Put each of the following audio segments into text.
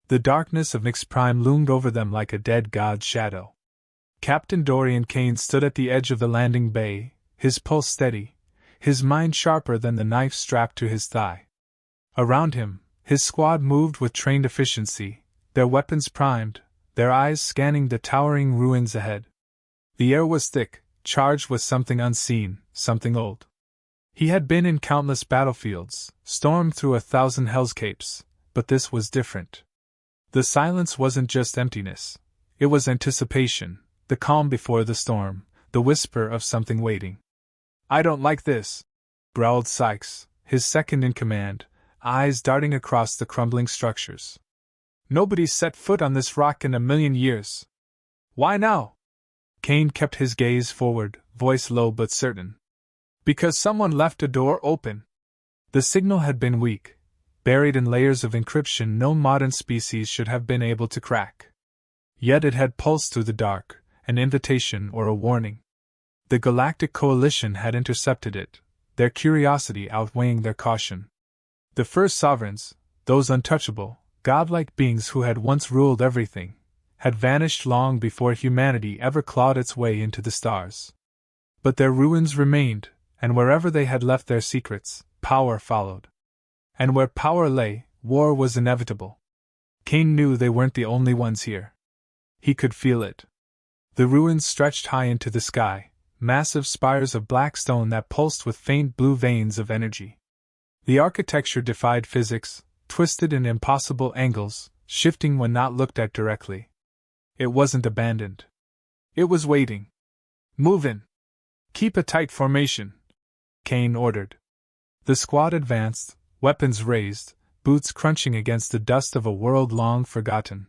The darkness of Nyx Prime loomed over them like a dead god's shadow. Captain Dorian Kane stood at the edge of the landing bay, his pulse steady, his mind sharper than the knife strapped to his thigh. Around him, his squad moved with trained efficiency, their weapons primed, their eyes scanning the towering ruins ahead. The air was thick, charged with something unseen, something old. He had been in countless battlefields, stormed through 1,000 hellscapes, but this was different. The silence wasn't just emptiness. It was anticipation, the calm before the storm, the whisper of something waiting. "I don't like this," growled Sykes, his second in command, eyes darting across the crumbling structures. "Nobody's set foot on this rock in a million years." "Why now?" Kane kept his gaze forward, voice low but certain. "Because someone left a door open." The signal had been weak, buried in layers of encryption no modern species should have been able to crack. Yet it had pulsed through the dark, an invitation or a warning. The Galactic Coalition had intercepted it, their curiosity outweighing their caution. The first sovereigns, those untouchable, godlike beings who had once ruled everything, had vanished long before humanity ever clawed its way into the stars. But their ruins remained, and wherever they had left their secrets, power followed. And where power lay, war was inevitable. Kane knew they weren't the only ones here. He could feel it. The ruins stretched high into the sky, massive spires of black stone that pulsed with faint blue veins of energy. The architecture defied physics, twisted in impossible angles, shifting when not looked at directly. It wasn't abandoned. It was waiting. "Move in. Keep a tight formation," Kane ordered. The squad advanced, weapons raised, boots crunching against the dust of a world long forgotten.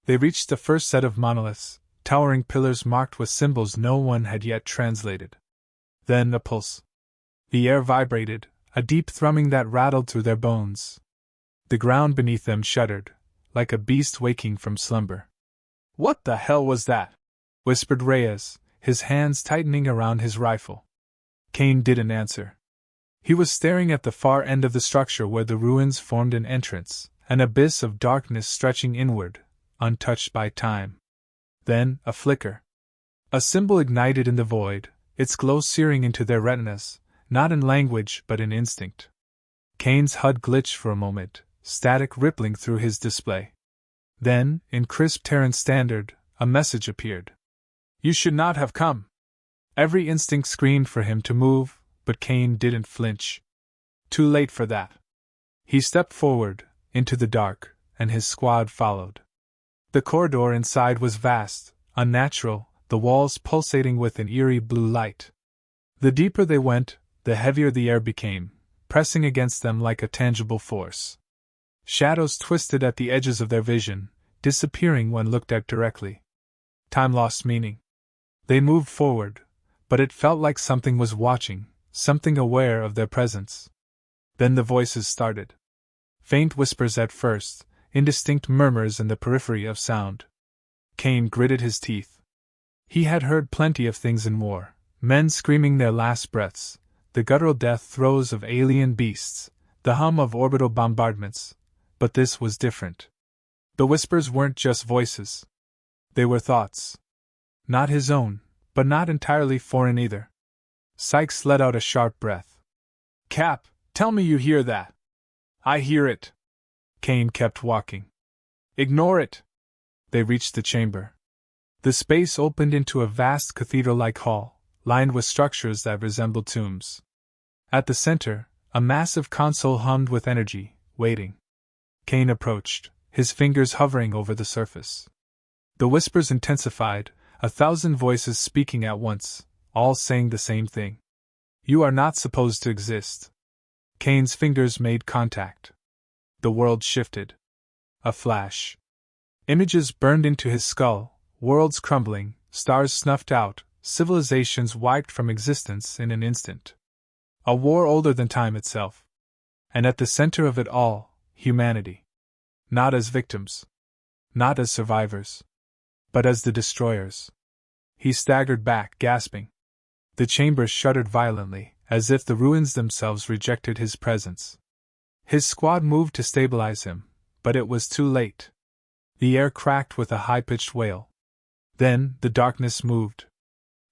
They reached the first set of monoliths, towering pillars marked with symbols no one had yet translated. Then a pulse. The air vibrated, a deep thrumming that rattled through their bones. The ground beneath them shuddered, like a beast waking from slumber. "What the hell was that?" whispered Reyes, his hands tightening around his rifle. Kane didn't answer. He was staring at the far end of the structure where the ruins formed an entrance, an abyss of darkness stretching inward, untouched by time. Then, a flicker. A symbol ignited in the void, its glow searing into their retinas, not in language but in instinct. Kane's HUD glitched for a moment, static rippling through his display. Then, in crisp Terran standard, a message appeared. "You should not have come." Every instinct screamed for him to move, but Kane didn't flinch. Too late for that. He stepped forward, into the dark, and his squad followed. The corridor inside was vast, unnatural, the walls pulsating with an eerie blue light. The deeper they went, the heavier the air became, pressing against them like a tangible force. Shadows twisted at the edges of their vision, disappearing when looked at directly. Time lost meaning. They moved forward, but it felt like something was watching, something aware of their presence. Then the voices started. Faint whispers at first, indistinct murmurs in the periphery of sound. Kane gritted his teeth. He had heard plenty of things in war, men screaming their last breaths, the guttural death throes of alien beasts, the hum of orbital bombardments, but this was different. The whispers weren't just voices. They were thoughts. Not his own, but not entirely foreign either. Sykes let out a sharp breath. "Cap, tell me you hear that." "I hear it." Kane kept walking. "Ignore it." They reached the chamber. The space opened into a vast cathedral-like hall, lined with structures that resembled tombs. At the center, a massive console hummed with energy, waiting. Kane approached, his fingers hovering over the surface. The whispers intensified, 1,000 voices speaking at once, all saying the same thing. "You are not supposed to exist." Kane's fingers made contact. The world shifted. A flash. Images burned into his skull, worlds crumbling, stars snuffed out, civilizations wiped from existence in an instant. A war older than time itself. And at the center of it all, humanity. Not as victims. Not as survivors. But as the destroyers. He staggered back, gasping. The chamber shuddered violently, as if the ruins themselves rejected his presence. His squad moved to stabilize him, but it was too late. The air cracked with a high-pitched wail. Then, the darkness moved.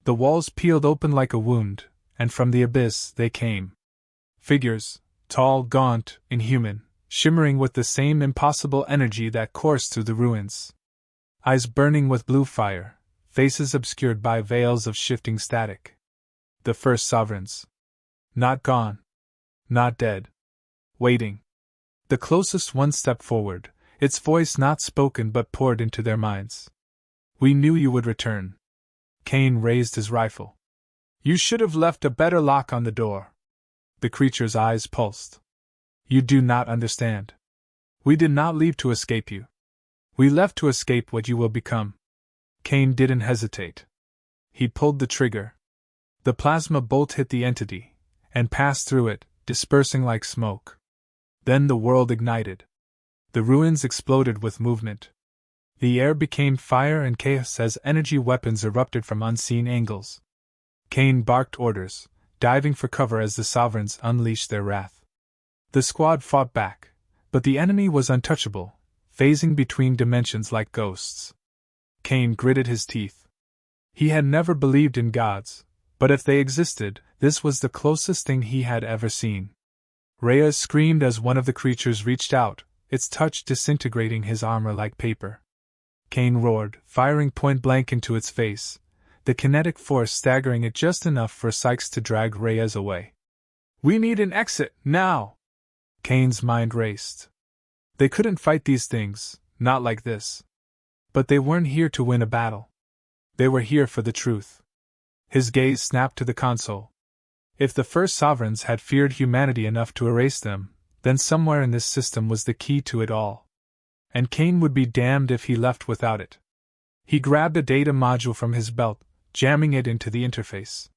The walls peeled open like a wound, and from the abyss they came. Figures, tall, gaunt, inhuman, shimmering with the same impossible energy that coursed through the ruins. Eyes burning with blue fire, faces obscured by veils of shifting static. The first sovereigns. Not gone. Not dead. Waiting. The closest one stepped forward, its voice not spoken but poured into their minds. We knew you would return. Kane raised his rifle. You should have left a better lock on the door. The creature's eyes pulsed. You do not understand. We did not leave to escape you. We left to escape what you will become. Kane didn't hesitate. He pulled the trigger. The plasma bolt hit the entity, and passed through it, dispersing like smoke. Then the world ignited. The ruins exploded with movement. The air became fire and chaos as energy weapons erupted from unseen angles. Kane barked orders, diving for cover as the sovereigns unleashed their wrath. The squad fought back, but the enemy was untouchable, phasing between dimensions like ghosts. Kane gritted his teeth. He had never believed in gods, but if they existed, this was the closest thing he had ever seen. Rhea screamed as one of the creatures reached out, its touch disintegrating his armor like paper. Kane roared, firing point-blank into its face, the kinetic force staggering it just enough for Sykes to drag Reyes away. We need an exit, now! Kane's mind raced. They couldn't fight these things, not like this. But they weren't here to win a battle. They were here for the truth. His gaze snapped to the console. If the first sovereigns had feared humanity enough to erase them, then somewhere in this system was the key to it all. And Kane would be damned if he left without it. He grabbed a data module from his belt, jamming it into the interface.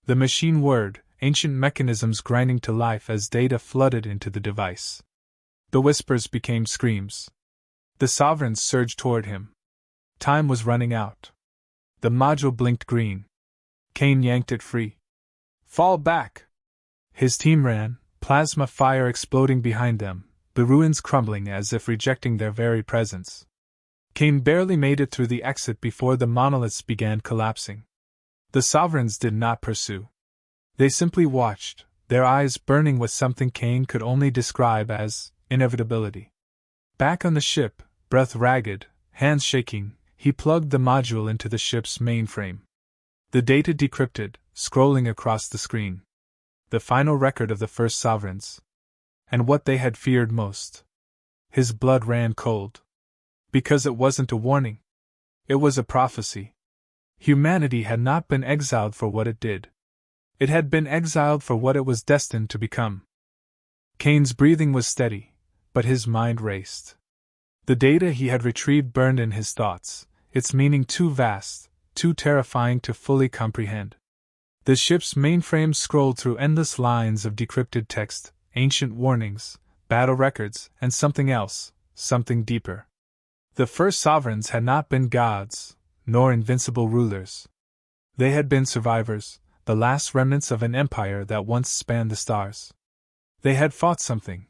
The machine whirred, ancient mechanisms grinding to life as data flooded into the device. The whispers became screams. The sovereigns surged toward him. Time was running out. The module blinked green. Kane yanked it free. Fall back! His team ran, plasma fire exploding behind them, the ruins crumbling as if rejecting their very presence. Kane barely made it through the exit before the monoliths began collapsing. The sovereigns did not pursue. They simply watched, their eyes burning with something Kane could only describe as inevitability. Back on the ship, breath ragged, hands shaking, he plugged the module into the ship's mainframe. The data decrypted, scrolling across the screen. The final record of the first sovereigns. And what they had feared most. His blood ran cold. Because it wasn't a warning. It was a prophecy. Humanity had not been exiled for what it did. It had been exiled for what it was destined to become. Kane's breathing was steady, but his mind raced. The data he had retrieved burned in his thoughts, its meaning too vast, too terrifying to fully comprehend. The ship's mainframe scrolled through endless lines of decrypted text, ancient warnings, battle records, and something else, something deeper. The first sovereigns had not been gods, nor invincible rulers. They had been survivors, the last remnants of an empire that once spanned the stars. They had fought something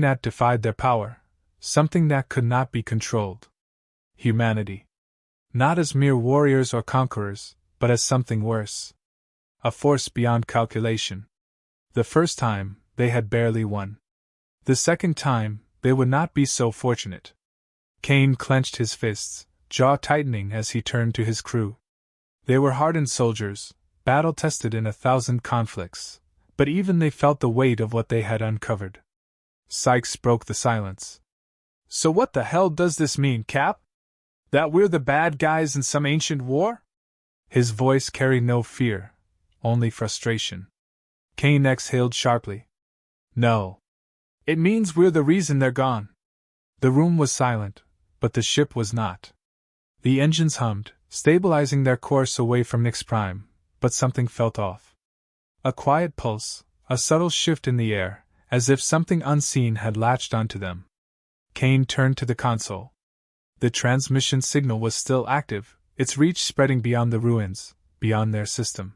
that defied their power, something that could not be controlled. Humanity. Not as mere warriors or conquerors, but as something worse. A force beyond calculation. The first time, they had barely won. The second time, they would not be so fortunate. Kane clenched his fists, jaw tightening as he turned to his crew. They were hardened soldiers, battle-tested in 1,000 conflicts, but even they felt the weight of what they had uncovered. Sykes broke the silence. So what the hell does this mean, Cap? That we're the bad guys in some ancient war? His voice carried no fear, only frustration. Kane exhaled sharply. No. It means we're the reason they're gone. The room was silent, but the ship was not. The engines hummed, stabilizing their course away from Nix Prime, but something felt off. A quiet pulse, a subtle shift in the air, as if something unseen had latched onto them. Kane turned to the console. The transmission signal was still active, its reach spreading beyond the ruins, beyond their system.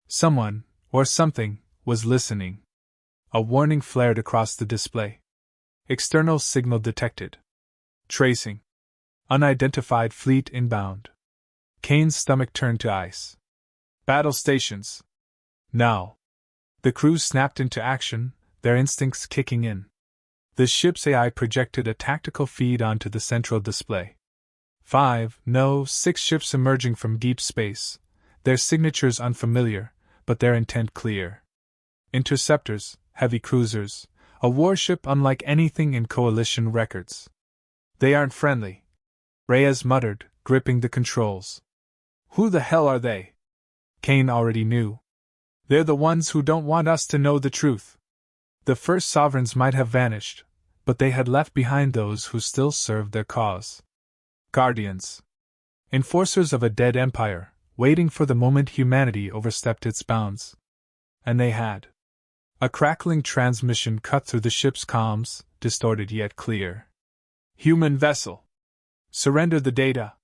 Someone, or something, was listening. A warning flared across the display. External signal detected. Tracing. Unidentified fleet inbound. Kane's stomach turned to ice. Battle stations. Now. The crew snapped into action, their instincts kicking in. The ship's AI projected a tactical feed onto the central display. 6 ships emerging from deep space, their signatures unfamiliar, but their intent clear. Interceptors, heavy cruisers, a warship unlike anything in Coalition records. They aren't friendly, Reyes muttered, gripping the controls. Who the hell are they? Kane already knew. They're the ones who don't want us to know the truth. The first sovereigns might have vanished, but they had left behind those who still served their cause. Guardians. Enforcers of a dead empire, waiting for the moment humanity overstepped its bounds. And they had. A crackling transmission cut through the ship's comms, distorted yet clear. Human vessel. Surrender the data.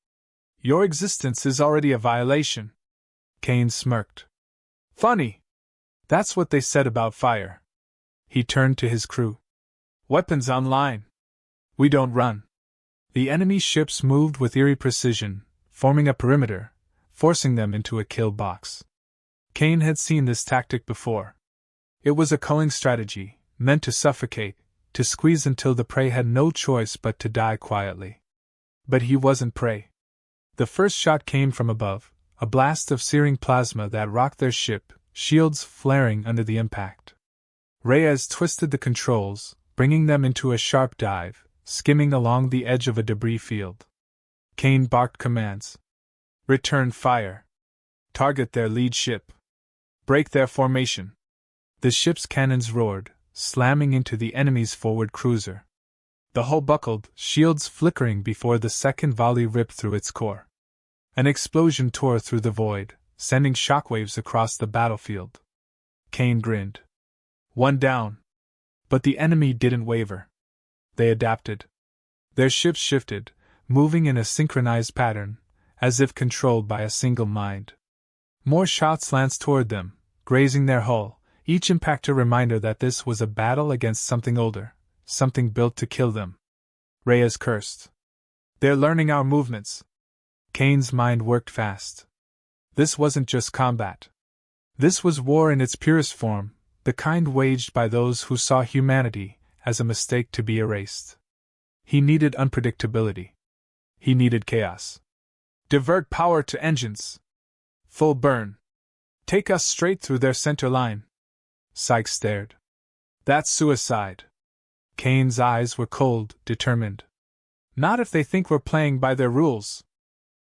Your existence is already a violation. Kane smirked. Funny. That's what they said about fire. He turned to his crew. Weapons online. We don't run. The enemy ships moved with eerie precision, forming a perimeter, forcing them into a kill box. Kane had seen this tactic before. It was a culling strategy, meant to suffocate, to squeeze until the prey had no choice but to die quietly. But he wasn't prey. The first shot came from above, a blast of searing plasma that rocked their ship, shields flaring under the impact. Reyes twisted the controls, bringing them into a sharp dive, skimming along the edge of a debris field. Kane barked commands. Return fire. Target their lead ship. Break their formation. The ship's cannons roared, slamming into the enemy's forward cruiser. The hull buckled, shields flickering before the second volley ripped through its core. An explosion tore through the void, sending shockwaves across the battlefield. Kane grinned. One down. But the enemy didn't waver. They adapted. Their ships shifted, moving in a synchronized pattern, as if controlled by a single mind. More shots lanced toward them, grazing their hull, each impact a reminder that this was a battle against something older, something built to kill them. Reyes cursed. They're learning our movements. Kane's mind worked fast. This wasn't just combat. This was war in its purest form, the kind waged by those who saw humanity as a mistake to be erased. He needed unpredictability. He needed chaos. Divert power to engines. Full burn. Take us straight through their center line. Sykes stared. That's suicide. Kane's eyes were cold, determined. Not if they think we're playing by their rules.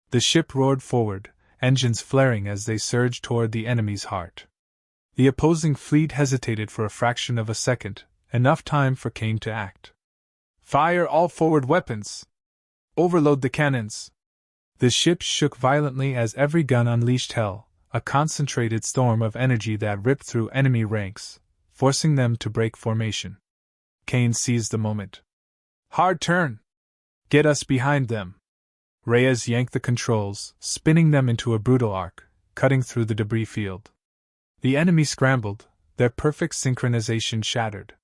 The ship roared forward, engines flaring as they surged toward the enemy's heart. The opposing fleet hesitated for a fraction of a second, enough time for Kane to act. Fire all forward weapons! Overload the cannons! The ship shook violently as every gun unleashed hell, a concentrated storm of energy that ripped through enemy ranks, forcing them to break formation. Kane seized the moment. Hard turn! Get us behind them! Reyes yanked the controls, spinning them into a brutal arc, cutting through the debris field. The enemy scrambled, their perfect synchronization shattered.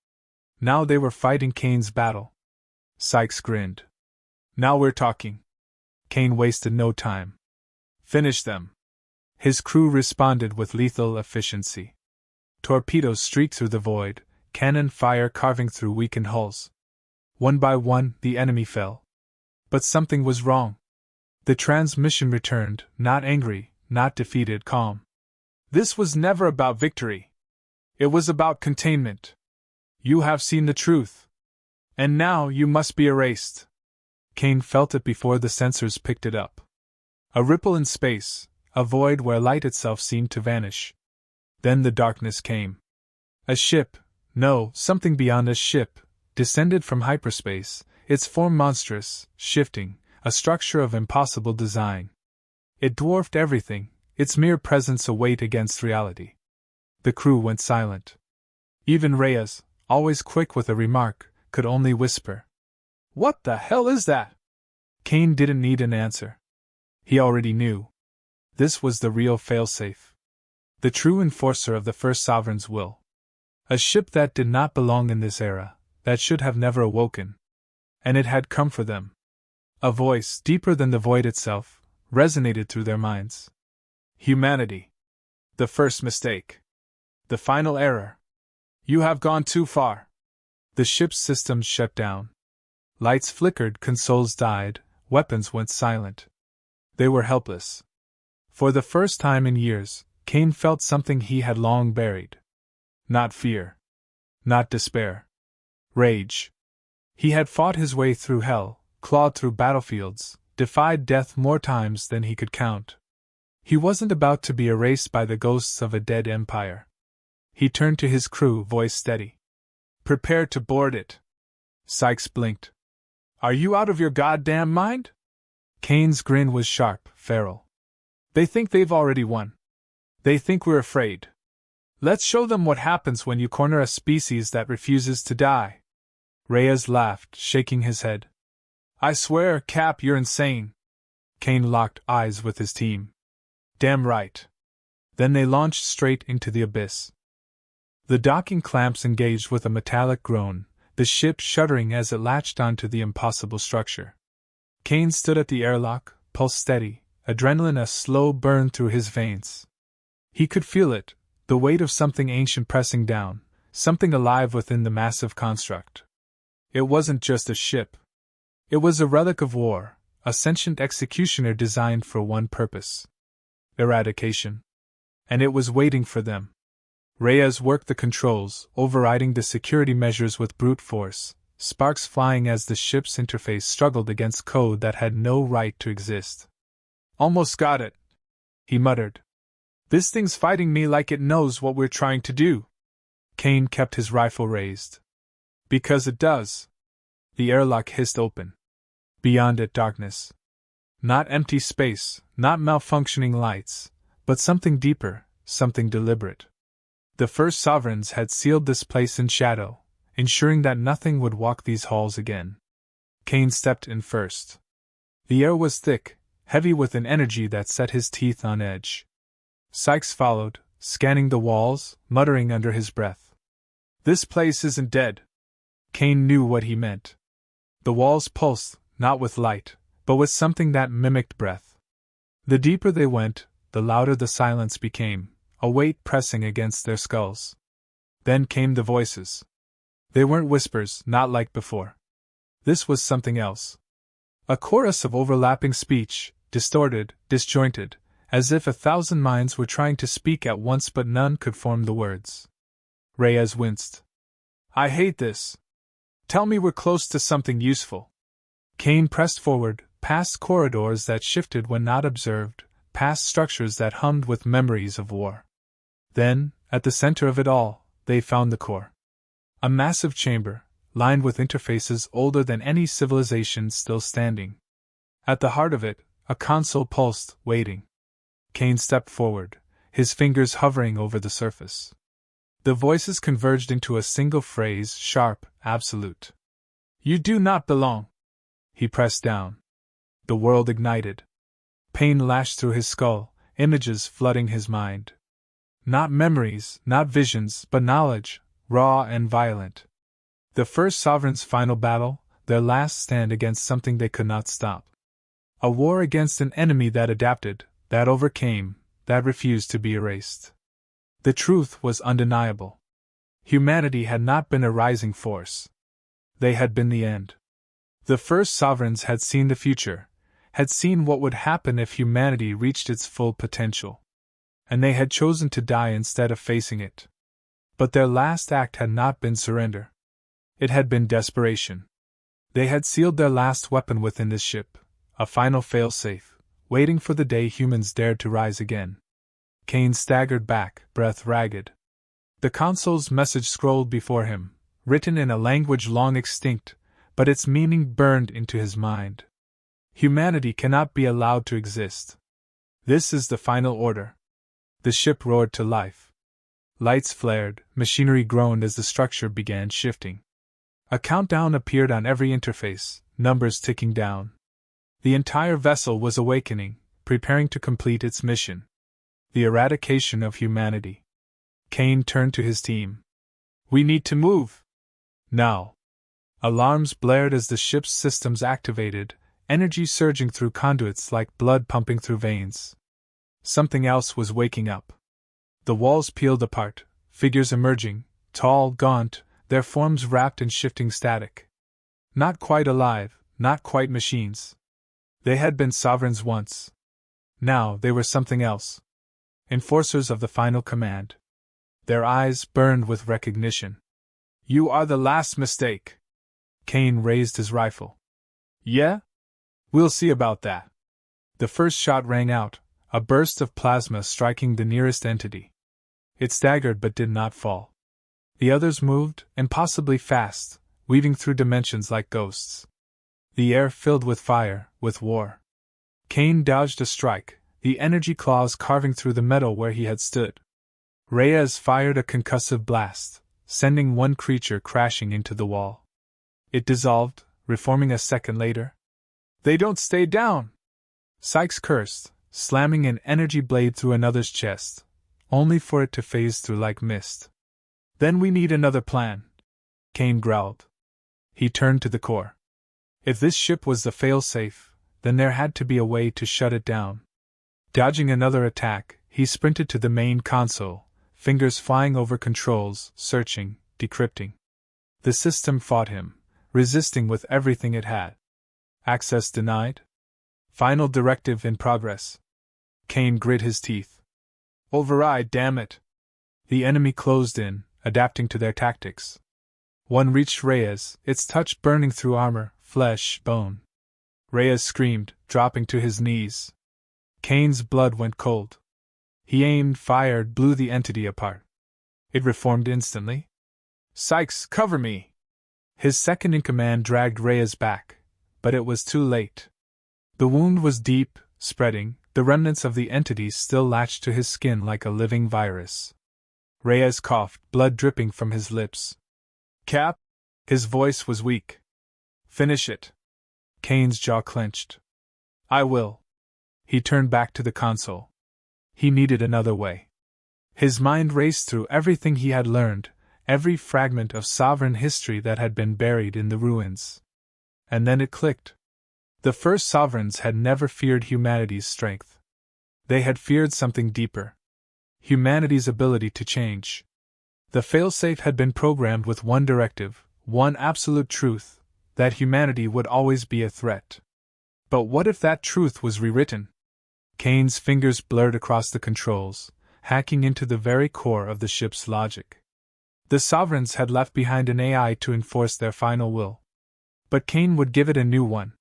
Now they were fighting Kane's battle. Sykes grinned. Now we're talking. Kane wasted no time. Finish them. His crew responded with lethal efficiency. Torpedoes streaked through the void, cannon fire carving through weakened hulls. One by one, the enemy fell. But something was wrong. The transmission returned, not angry, not defeated, calm. This was never about victory. It was about containment. You have seen the truth. And now you must be erased. Kane felt it before the sensors picked it up. A ripple in space, a void where light itself seemed to vanish. Then the darkness came. A ship, no, something beyond a ship, descended from hyperspace, its form monstrous, shifting, a structure of impossible design. It dwarfed everything, its mere presence a weight against reality. The crew went silent. Even Reyes, always quick with a remark, could only whisper. What the hell is that? Kane didn't need an answer. He already knew. This was the real failsafe. The true enforcer of the first sovereign's will. A ship that did not belong in this era, that should have never awoken. And it had come for them. A voice, deeper than the void itself, resonated through their minds. Humanity. The first mistake. The final error. You have gone too far. The ship's systems shut down. Lights flickered, consoles died, weapons went silent. They were helpless. For the first time in years, Kane felt something he had long buried. Not fear. Not despair. Rage. He had fought his way through hell, clawed through battlefields, defied death more times than he could count. He wasn't about to be erased by the ghosts of a dead empire. He turned to his crew, voice steady. Prepare to board it. Sykes blinked. Are you out of your goddamn mind? Kane's grin was sharp, feral. They think they've already won. They think we're afraid. Let's show them what happens when you corner a species that refuses to die. Reyes laughed, shaking his head. I swear, Cap, you're insane. Kane locked eyes with his team. Damn right. Then they launched straight into the abyss. The docking clamps engaged with a metallic groan, the ship shuddering as it latched onto the impossible structure. Kane stood at the airlock, pulse steady, adrenaline a slow burn through his veins. He could feel it, the weight of something ancient pressing down, something alive within the massive construct. It wasn't just a ship. It was a relic of war, a sentient executioner designed for one purpose: eradication. And it was waiting for them. Reyes worked the controls, overriding the security measures with brute force, sparks flying as the ship's interface struggled against code that had no right to exist. Almost got it, he muttered. This thing's fighting me like it knows what we're trying to do. Kane kept his rifle raised. Because it does. The airlock hissed open. Beyond it, darkness. Not empty space, not malfunctioning lights, but something deeper, something deliberate. The first sovereigns had sealed this place in shadow, ensuring that nothing would walk these halls again. Kane stepped in first. The air was thick, heavy with an energy that set his teeth on edge. Sykes followed, scanning the walls, muttering under his breath. This place isn't dead. Kane knew what he meant. The walls pulsed, not with light, but with something that mimicked breath. The deeper they went, the louder the silence became, a weight pressing against their skulls. Then came the voices. They weren't whispers, not like before. This was something else. A chorus of overlapping speech, distorted, disjointed, as if 1,000 minds were trying to speak at once but none could form the words. Reyes winced. I hate this. Tell me we're close to something useful. Kane pressed forward, past corridors that shifted when not observed, past structures that hummed with memories of war. Then, at the center of it all, they found the core. A massive chamber, lined with interfaces older than any civilization still standing. At the heart of it, a console pulsed, waiting. Kane stepped forward, his fingers hovering over the surface. The voices converged into a single phrase, sharp, absolute. You do not belong. He pressed down. The world ignited. Pain lashed through his skull, images flooding his mind. Not memories, not visions, but knowledge, raw and violent. The first sovereign's final battle, their last stand against something they could not stop. A war against an enemy that adapted, that overcame, that refused to be erased. The truth was undeniable. Humanity had not been a rising force. They had been the end. The first sovereigns had seen the future, had seen what would happen if humanity reached its full potential. And they had chosen to die instead of facing it. But their last act had not been surrender. It had been desperation. They had sealed their last weapon within this ship, a final failsafe, waiting for the day humans dared to rise again. Kane staggered back, breath ragged. The console's message scrolled before him, written in a language long extinct, but its meaning burned into his mind. Humanity cannot be allowed to exist. This is the final order. The ship roared to life. Lights flared, machinery groaned as the structure began shifting. A countdown appeared on every interface, numbers ticking down. The entire vessel was awakening, preparing to complete its mission. The eradication of humanity. Kane turned to his team. We need to move. Now. Alarms blared as the ship's systems activated, energy surging through conduits like blood pumping through veins. Something else was waking up. The walls peeled apart, figures emerging, tall, gaunt, their forms wrapped in shifting static. Not quite alive, not quite machines. They had been sovereigns once. Now they were something else. Enforcers of the final command. Their eyes burned with recognition. "You are the last mistake." Kane raised his rifle. "Yeah? We'll see about that." The first shot rang out, a burst of plasma striking the nearest entity. It staggered but did not fall. The others moved, impossibly fast, weaving through dimensions like ghosts. The air filled with fire, with war. Kane dodged a strike, the energy claws carving through the metal where he had stood. Reyes fired a concussive blast, sending one creature crashing into the wall. It dissolved, reforming a second later. "They don't stay down!" Sykes cursed, slamming an energy blade through another's chest, only for it to phase through like mist. "Then we need another plan," Kane growled. He turned to the core. If this ship was the fail-safe, then there had to be a way to shut it down. Dodging another attack, he sprinted to the main console, fingers flying over controls, searching, decrypting. The system fought him, resisting with everything it had. Access denied? Final directive in progress. Kane grit his teeth. "Override, damn it!" The enemy closed in, adapting to their tactics. One reached Reyes, its touch burning through armor, flesh, bone. Reyes screamed, dropping to his knees. Kane's blood went cold. He aimed, fired, blew the entity apart. It reformed instantly. "Sykes, cover me!" His second-in-command dragged Reyes back, but it was too late. The wound was deep, spreading, the remnants of the entity still latched to his skin like a living virus. Reyes coughed, blood dripping from his lips. "Cap?" His voice was weak. "Finish it." Kane's jaw clenched. "I will." He turned back to the console. He needed another way. His mind raced through everything he had learned, every fragment of sovereign history that had been buried in the ruins. And then it clicked. The first sovereigns had never feared humanity's strength. They had feared something deeper. Humanity's ability to change. The failsafe had been programmed with one directive, one absolute truth, that humanity would always be a threat. But what if that truth was rewritten? Kane's fingers blurred across the controls, hacking into the very core of the ship's logic. The sovereigns had left behind an AI to enforce their final will. But Kane would give it a new one.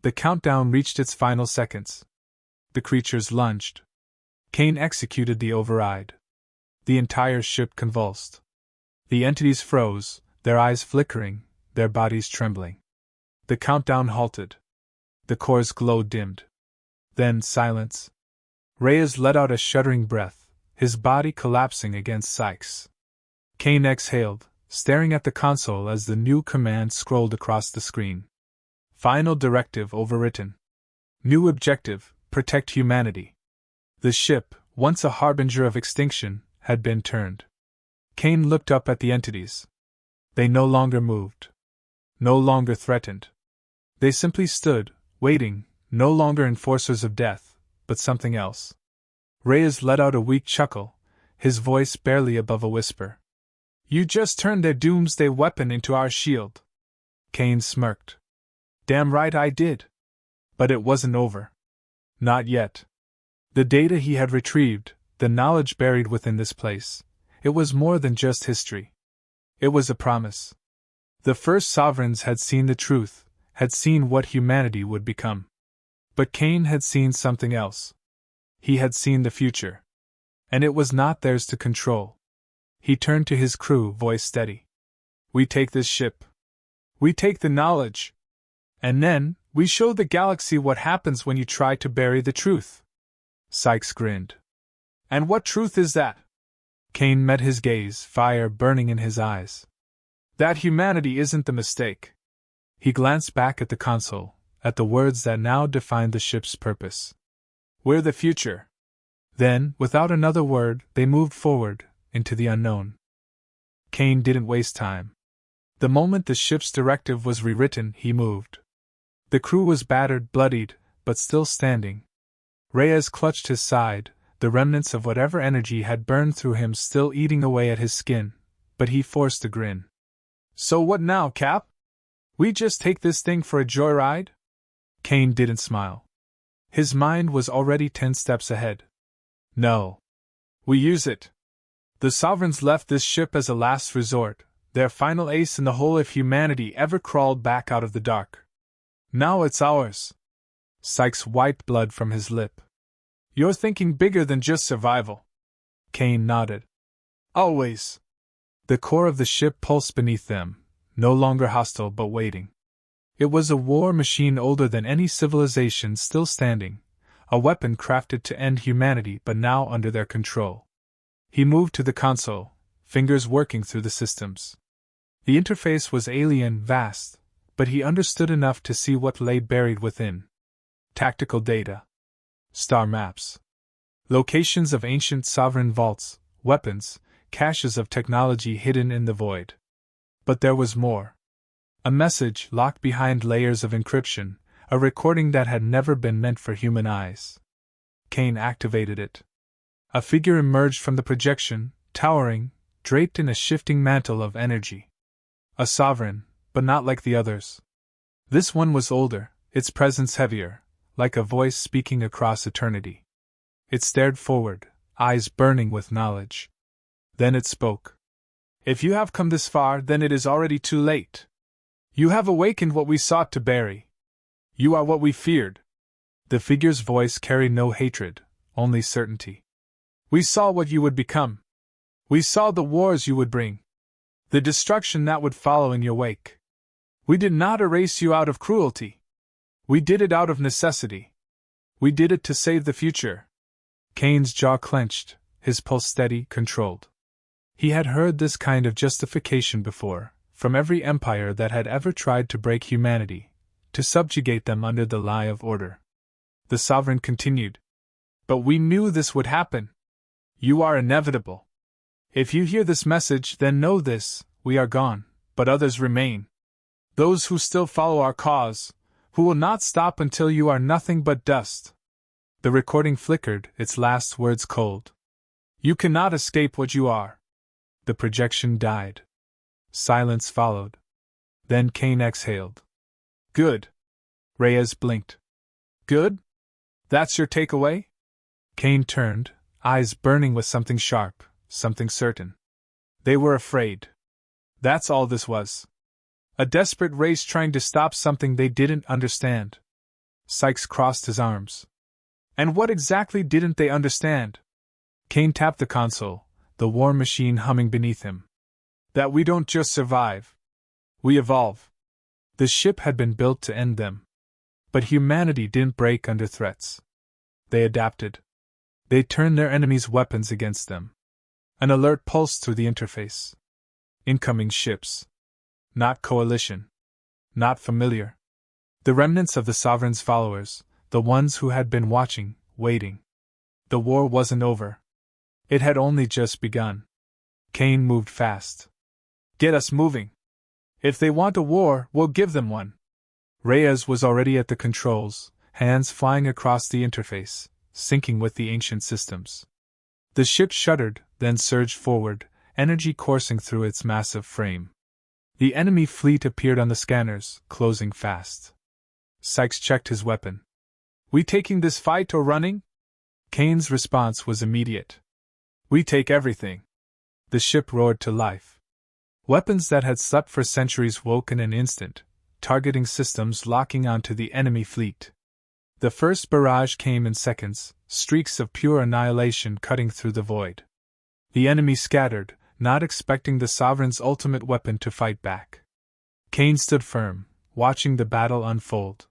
The countdown reached its final seconds. The creatures lunged. Kane executed the override. The entire ship convulsed. The entities froze, their eyes flickering, their bodies trembling. The countdown halted. The core's glow dimmed. Then silence. Reyes let out a shuddering breath, his body collapsing against Sykes. Kane exhaled, staring at the console as the new command scrolled across the screen. Final directive overwritten. New objective, protect humanity. The ship, once a harbinger of extinction, had been turned. Kane looked up at the entities. They no longer moved. No longer threatened. They simply stood, waiting, no longer enforcers of death, but something else. Reyes let out a weak chuckle, his voice barely above a whisper. "You just turned their doomsday weapon into our shield." Kane smirked. "Damn right I did." But it wasn't over. Not yet. The data he had retrieved, the knowledge buried within this place, it was more than just history. It was a promise. The first sovereigns had seen the truth, had seen what humanity would become. But Kane had seen something else. He had seen the future. And it was not theirs to control. He turned to his crew, voice steady. "We take this ship. We take the knowledge. And then, we show the galaxy what happens when you try to bury the truth." Sykes grinned. "And what truth is that?" Kane met his gaze, fire burning in his eyes. "That humanity isn't the mistake." He glanced back at the console, at the words that now defined the ship's purpose. "We're the future." Then, without another word, they moved forward, into the unknown. Kane didn't waste time. The moment the ship's directive was rewritten, he moved. The crew was battered, bloodied, but still standing. Reyes clutched his side, the remnants of whatever energy had burned through him still eating away at his skin, but he forced a grin. "So what now, Cap? We just take this thing for a joyride?" Kane didn't smile. His mind was already 10 steps ahead. "No. We use it. The Sovereigns left this ship as a last resort, their final ace in the hole if humanity ever crawled back out of the dark. Now it's ours." Sykes wiped blood from his lip. "You're thinking bigger than just survival." Kane nodded. "Always." The core of the ship pulsed beneath them, no longer hostile but waiting. It was a war machine older than any civilization still standing, a weapon crafted to end humanity but now under their control. He moved to the console, fingers working through the systems. The interface was alien, vast, but he understood enough to see what lay buried within. Tactical data. Star maps. Locations of ancient sovereign vaults, weapons, caches of technology hidden in the void. But there was more. A message locked behind layers of encryption, a recording that had never been meant for human eyes. Kane activated it. A figure emerged from the projection, towering, draped in a shifting mantle of energy. A sovereign, but not like the others. This one was older, its presence heavier, like a voice speaking across eternity. It stared forward, eyes burning with knowledge. Then it spoke. "If you have come this far, then it is already too late. You have awakened what we sought to bury. You are what we feared." The figure's voice carried no hatred, only certainty. "We saw what you would become. We saw the wars you would bring. The destruction that would follow in your wake. We did not erase you out of cruelty. We did it out of necessity. We did it to save the future." Kane's jaw clenched, his pulse steady, controlled. He had heard this kind of justification before, from every empire that had ever tried to break humanity, to subjugate them under the lie of order. The Sovereign continued. "But we knew this would happen. You are inevitable. If you hear this message, then know this: we are gone, but others remain. Those who still follow our cause, who will not stop until you are nothing but dust." The recording flickered, its last words cold. "You cannot escape what you are." The projection died. Silence followed. Then Kane exhaled. "Good." Reyes blinked. "Good? That's your takeaway?" Kane turned, eyes burning with something sharp, something certain. They were afraid. That's all this was. A desperate race trying to stop something they didn't understand. Sykes crossed his arms. "And what exactly didn't they understand?" Kane tapped the console, the war machine humming beneath him. "That we don't just survive. We evolve." The ship had been built to end them. But humanity didn't break under threats. They adapted. They turned their enemies' weapons against them. An alert pulsed through the interface. Incoming ships. Not coalition. Not familiar. The remnants of the Sovereign's followers, the ones who had been watching, waiting. The war wasn't over. It had only just begun. Kane moved fast. "Get us moving. If they want a war, we'll give them one." Reyes was already at the controls, hands flying across the interface, syncing with the ancient systems. The ship shuddered, then surged forward, energy coursing through its massive frame. The enemy fleet appeared on the scanners, closing fast. Sykes checked his weapon. "We taking this fight or running?" Kane's response was immediate. "We take everything." The ship roared to life. Weapons that had slept for centuries woke in an instant, targeting systems locking onto the enemy fleet. The first barrage came in seconds, streaks of pure annihilation cutting through the void. The enemy scattered, not expecting the Sovereign's ultimate weapon to fight back. Kane stood firm, watching the battle unfold.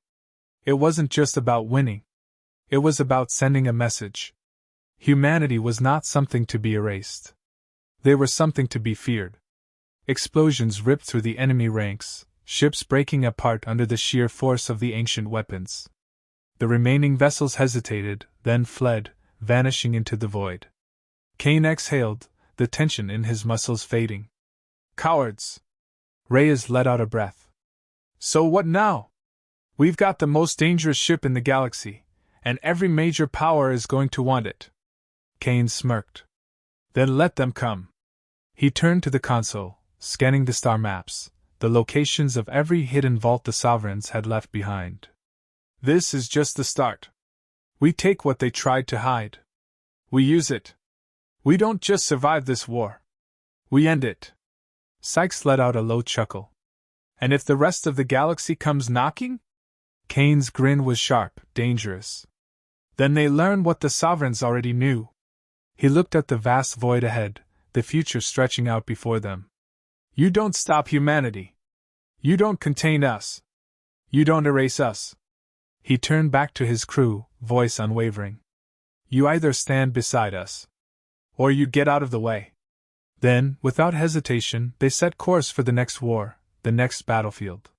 It wasn't just about winning. It was about sending a message. Humanity was not something to be erased. They were something to be feared. Explosions ripped through the enemy ranks, ships breaking apart under the sheer force of the ancient weapons. The remaining vessels hesitated, then fled, vanishing into the void. Kane exhaled, the tension in his muscles fading. "Cowards!" Reyes let out a breath. "So what now?" We've got the most dangerous ship in the galaxy, and every major power is going to want it. Kane smirked. Then let them come. He turned to the console, scanning the star maps, the locations of every hidden vault the Sovereigns had left behind. This is just the start. We take what they tried to hide. We use it. We don't just survive this war. We end it. Sykes let out a low chuckle. And if the rest of the galaxy comes knocking? Kane's grin was sharp, dangerous. Then they learn what the Sovereigns already knew. He looked at the vast void ahead, the future stretching out before them. You don't stop humanity. You don't contain us. You don't erase us. He turned back to his crew, voice unwavering. You either stand beside us, or you get out of the way. Then, without hesitation, they set course for the next war, the next battlefield.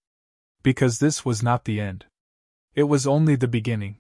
Because this was not the end. It was only the beginning.